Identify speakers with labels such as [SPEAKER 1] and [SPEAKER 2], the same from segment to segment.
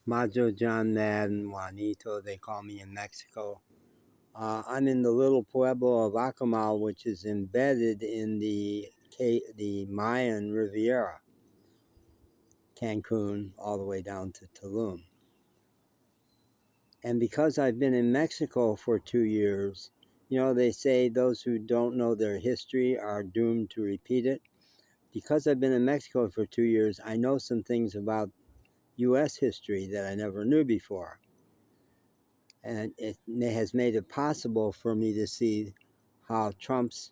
[SPEAKER 1] Majo John Madden, Juanito, they call me in Mexico. I'm in the little pueblo of Acamal, which is embedded in the Mayan Riviera, Cancun, all the way down to Tulum. And because I've been in Mexico for 2 years, you know, they say those who don't know their history are doomed to repeat it. Because I've been in Mexico for 2 years, I know some things about U.S. history that I never knew before. And it has made it possible for me to see how Trump's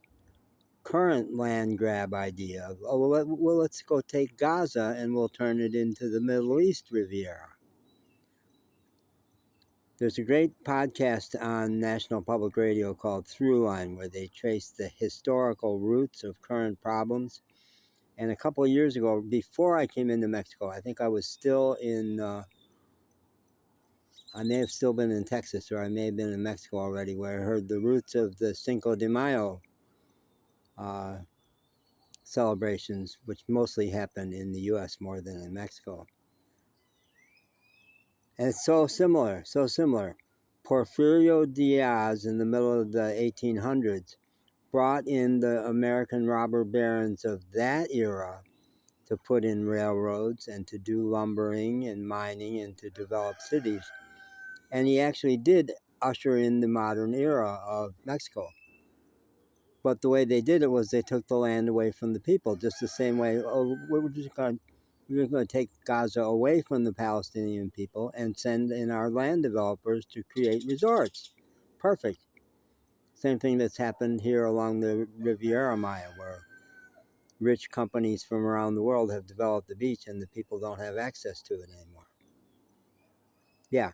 [SPEAKER 1] current land grab idea of, oh, well, let's go take Gaza and we'll turn it into the Middle East Riviera. There's a great podcast on National Public Radio called Throughline where they trace the historical roots of current problems. And a couple of years ago, before I came into Mexico, I think I was still in, I may have still been in Texas, or I may have been in Mexico already, where I heard the roots of the Cinco de Mayo celebrations, which mostly happened in the U.S. more than in Mexico. And it's so similar, so similar. Porfirio Diaz in the middle of the 1800s brought in the American robber barons of that era to put in railroads and to do lumbering and mining and to develop cities. And he actually did usher in the modern era of Mexico. But the way they did it was they took the land away from the people, just the same way, oh, we're going to take Gaza away from the Palestinian people and send in our land developers to create resorts. Perfect. Same thing that's happened here along the Riviera Maya, where rich companies from around the world have developed the beach and the people don't have access to it anymore. Yeah.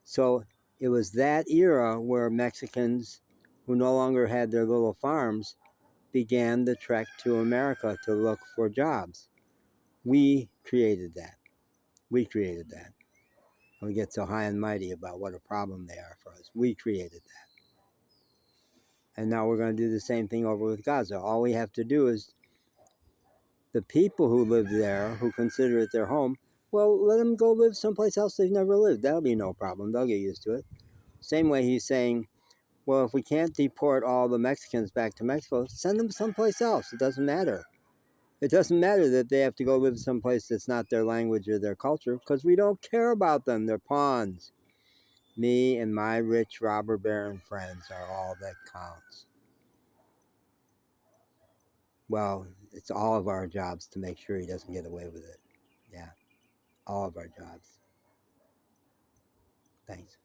[SPEAKER 1] So it was that era where Mexicans who no longer had their little farms began the trek to America to look for jobs. We created that. We created that. And we get so high and mighty about what a problem they are for us. We created that. And now we're going to do the same thing over with Gaza. All we have to do is the people who live there, who consider it their home, well, let them go live someplace else they've never lived. That'll be no problem. They'll get used to it. Same way he's saying, well, if we can't deport all the Mexicans back to Mexico, send them someplace else. It doesn't matter. It doesn't matter that they have to go live someplace that's not their language or their culture, because we don't care about them. They're pawns. Me and my rich robber baron friends are all that counts. Well, it's all of our jobs to make sure he doesn't get away with it. Yeah, all of our jobs. Thanks.